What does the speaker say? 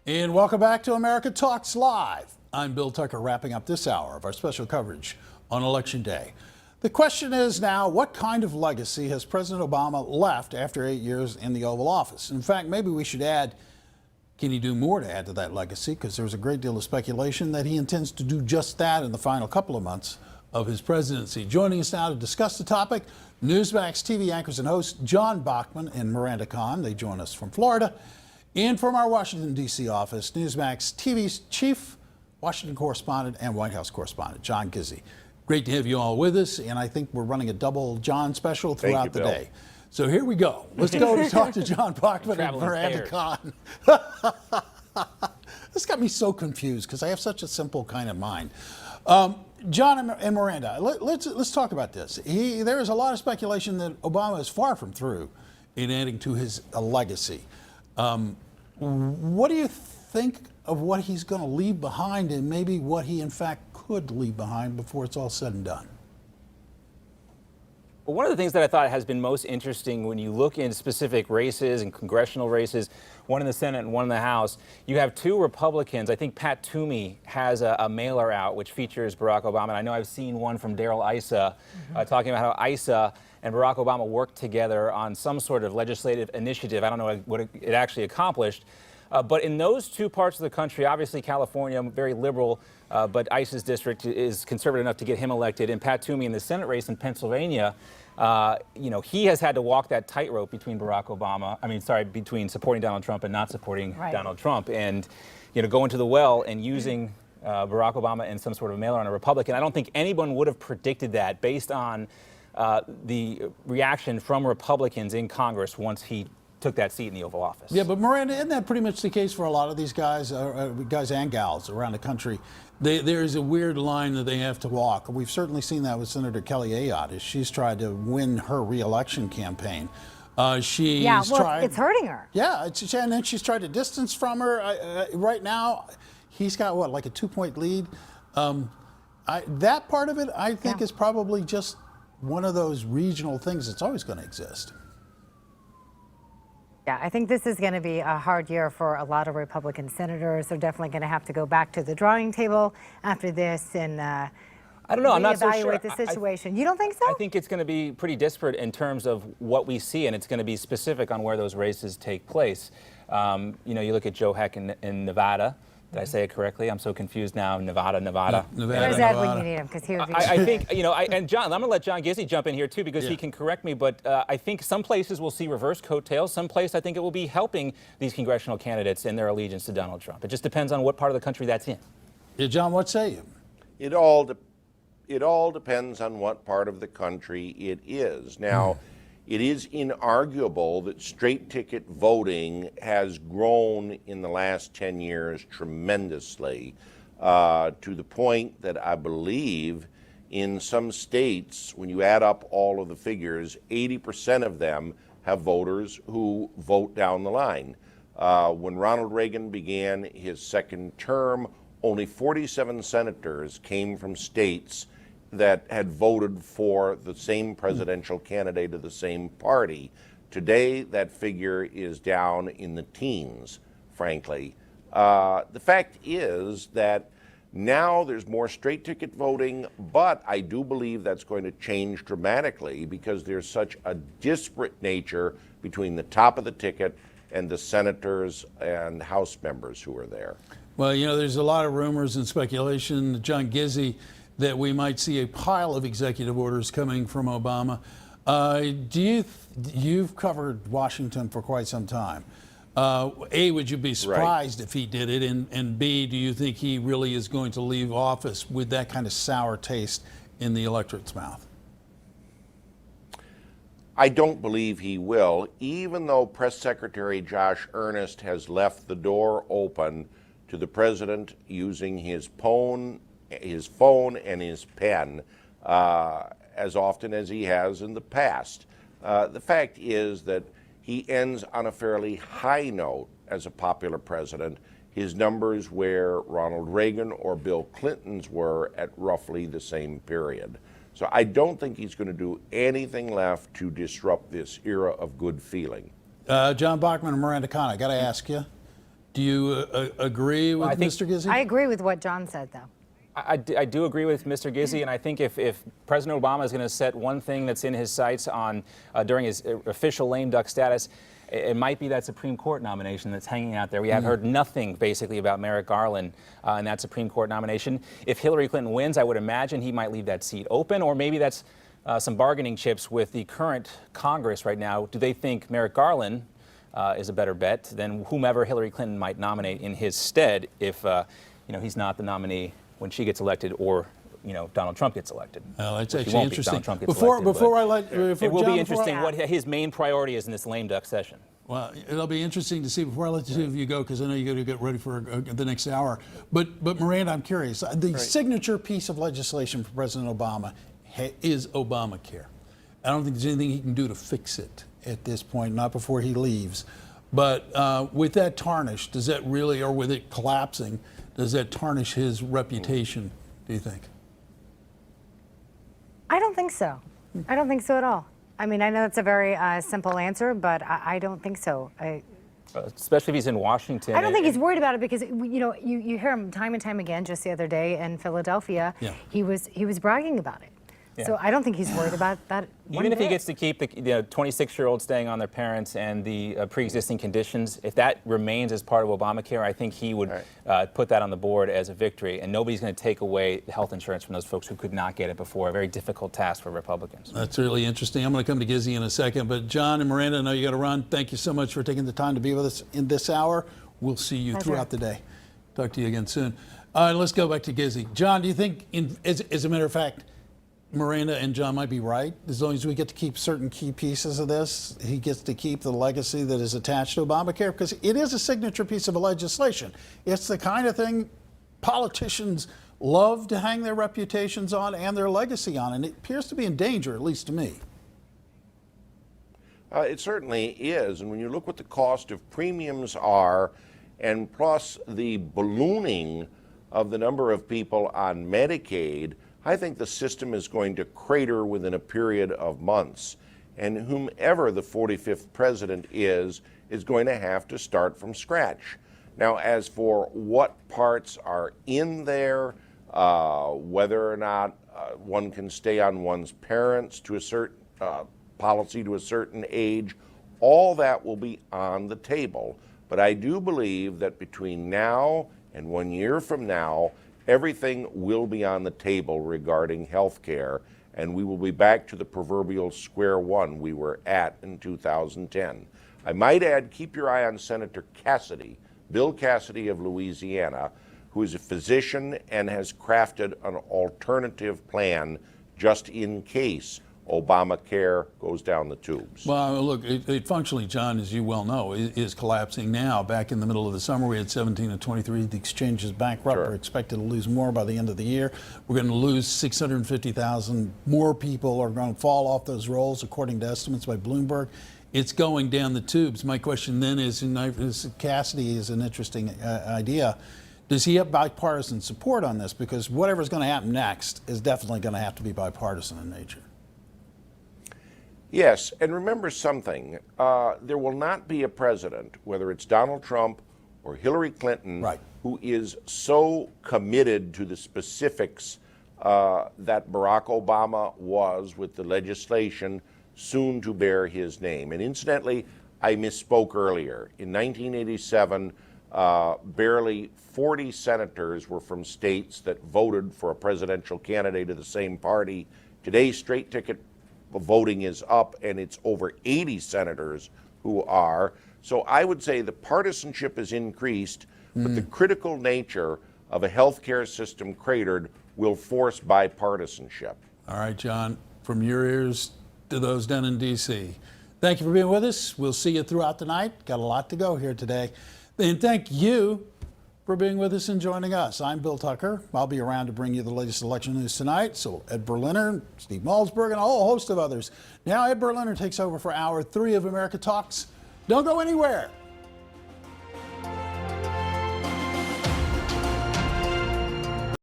And welcome back to America Talks Live. I'm Bill Tucker, wrapping up this hour of our special coverage on Election Day. The question is now, what kind of legacy has President Obama left after 8 years in the Oval Office? In fact, maybe we should add, can he do more to add to that legacy? Because there's a great deal of speculation that he intends to do just that in the final couple of months of his presidency. Joining us now to discuss the topic, Newsmax TV anchors and hosts John Bachman and Miranda. They join us from Florida. And from our Washington, D.C. office, Newsmax TV's chief Washington correspondent and White House correspondent, John Gizzi. Great to have you all with us, and I think we're running a double John special throughout the day. So here we go. Let's go to talk to John Bachman and Miranda. This got me so confused because I have such a simple kind of mind. John and Miranda, let's talk about this. There is a lot of speculation that Obama is far from through in adding to his legacy. What do you think of what he's going to leave behind, and maybe what he in fact could leave behind before it's all said and done? Well, one of the things that I thought has been most interesting when you look in specific races and congressional races, one in the Senate and one in the House, you have two Republicans. I think Pat Toomey has a mailer out which features Barack Obama. And I know I've seen one from Darrell Issa talking about how Issa and Barack Obama worked together on some sort of legislative initiative. I don't know what it actually accomplished. But in those two parts of the country, obviously California, very liberal, but Issa's district is conservative enough to get him elected. And Pat Toomey in the Senate race in Pennsylvania, he has had to walk that tightrope between between supporting Donald Trump and not supporting Donald Trump. And, going to the well and using Barack Obama in some sort of mailer on a Republican. I don't think anyone would have predicted that based on the reaction from Republicans in Congress once he took that seat in the Oval Office. Yeah, but Miranda, isn't that pretty much the case for a lot of these guys, guys and gals around the country? There's a weird line that they have to walk. We've certainly seen that with Senator Kelly Ayotte as she's tried to win her re-election campaign. It's hurting her. Yeah, and then she's tried to distance from her. Right now, he's got, like a 2-point lead? That part of it, I think, is probably just one of those regional things that's always going to exist. Yeah, I think this is going to be a hard year for a lot of Republican senators. They're definitely going to have to go back to the drawing table after this and I don't know. I'm not so sure. Reevaluate the situation. You don't think so? I think it's going to be pretty disparate in terms of what we see, and it's going to be specific on where those races take place. You look at Joe Heck in Nevada. Did I say it correctly? I'm so confused now. Nevada. Where's Ed when you need him? Because he would be. I think, and John, I'm going to let John Gizzi jump in here too because he can correct me, but I think some places will see reverse coattails. Some place I think it will be helping these congressional candidates in their allegiance to Donald Trump. It just depends on what part of the country that's in. Yeah, John, what say you? It all depends on what part of the country it is. Now, it is inarguable that straight ticket voting has grown in the last 10 years tremendously to the point that I believe in some states, when you add up all of the figures, 80% of them have voters who vote down the line. When Ronald Reagan began his second term, only 47 senators came from states that had voted for the same presidential candidate of the same party. Today, that figure is down in the teens, frankly. The fact is that now there's more straight ticket voting, but I do believe that's going to change dramatically because there's such a disparate nature between the top of the ticket and the senators and House members who are there. Well, there's a lot of rumors and speculation, John Gizzi, that we might see a pile of executive orders coming from Obama. You've covered Washington for quite some time. A, would you be surprised if he did it? And B, do you think he really is going to leave office with that kind of sour taste in the electorate's mouth? I don't believe he will, even though Press Secretary Josh Earnest has left the door open to the president using his phone and his pen as often as he has in the past. The fact is that he ends on a fairly high note as a popular president. His numbers where Ronald Reagan or Bill Clinton's were at roughly the same period. So I don't think he's going to do anything left to disrupt this era of good feeling. John Bachman and Miranda, I got to ask you, Do you agree with I think- Mr. Gizzi? I agree with what John said, though. I do agree with Mr. Gizzi, and I think if President Obama is going to set one thing that's in his sights on during his official lame duck status, it might be that Supreme Court nomination that's hanging out there. We have heard nothing basically about Merrick Garland and that Supreme Court nomination. If Hillary Clinton wins, I would imagine he might leave that seat open, or maybe that's some bargaining chips with the current Congress right now. Do they think Merrick Garland is a better bet than whomever Hillary Clinton might nominate in his stead if he's not the nominee when she gets elected, or Donald Trump gets elected? Well, it's Which he actually won't be if interesting. Donald Trump gets elected, It it will be interesting what his main priority is in this lame duck session. Well, it'll be interesting to see before I let the two of you go, because I know you got to get ready for the next hour. But Miranda, I'm curious. The signature piece of legislation for President Obama is Obamacare. I don't think there's anything he can do to fix it at this point, not before he leaves. But with that tarnished, does that really, or with it collapsing, does that tarnish his reputation, do you think? I don't think so. I don't think so at all. I mean, I know it's a very simple answer, but I don't think so. Especially if he's in Washington. I don't think he's worried about it because you hear him time and time again. Just the other day in Philadelphia, he was bragging about it. Yeah. So I don't think he's worried about that. Even if he gets to keep the 26-year-olds staying on their parents and the pre-existing conditions, if that remains as part of Obamacare, I think he would put that on the board as a victory. And nobody's going to take away the health insurance from those folks who could not get it before. A very difficult task for Republicans. That's really interesting. I'm going to come to Gizzi in a second. But John and Miranda, I know you got to run. Thank you so much for taking the time to be with us in this hour. We'll see you throughout the day. Talk to you again soon. All right, let's go back to Gizzi. John, do you think, as a matter of fact, Miranda and John might be right? As long as we get to keep certain key pieces of this, he gets to keep the legacy that is attached to Obamacare, because it is a signature piece of legislation. It's the kind of thing politicians love to hang their reputations on and their legacy on, and it appears to be in danger, at least to me. It certainly is, and when you look what the cost of premiums are, and plus the ballooning of the number of people on Medicaid, I think the system is going to crater within a period of months. And whomever the 45th president is going to have to start from scratch. Now, as for what parts are in there, whether or not one can stay on one's parents to a certain policy to a certain age, all that will be on the table. But I do believe that between now and 1 year from now, everything will be on the table regarding health care, and we will be back to the proverbial square one we were at in 2010. I might add, keep your eye on Senator Cassidy, Bill Cassidy of Louisiana, who is a physician and has crafted an alternative plan just in case Obamacare goes down the tubes. Well, look, it functionally, John, as you well know, is collapsing now. Back in the middle of the summer, we had 17 and 23. The exchange is bankrupt. We're expected to lose more by the end of the year. We're going to lose 650,000 more people are going to fall off those rolls, according to estimates by Bloomberg. It's going down the tubes. My question then is, Cassidy is an interesting idea. Does he have bipartisan support on this? Because whatever's going to happen next is definitely going to have to be bipartisan in nature. Yes, and remember something, there will not be a president, whether it's Donald Trump or Hillary Clinton, who is so committed to the specifics that Barack Obama was with the legislation soon to bear his name. And incidentally, I misspoke earlier. In 1987, barely 40 senators were from states that voted for a presidential candidate of the same party. Today, straight ticket voting is up, and it's over 80 senators who are. So I would say the partisanship has increased, but the critical nature of a healthcare system cratered will force bipartisanship. All right, John, from your ears to those down in D.C. Thank you for being with us. We'll see you throughout the night. Got a lot to go here today. And thank you for being with us and joining us. I'm Bill Tucker. I'll be around to bring you the latest election news tonight. So Ed Berliner, Steve Malzberg, and a whole host of others. Now Ed Berliner takes over for Hour 3 of America Talks. Don't go anywhere.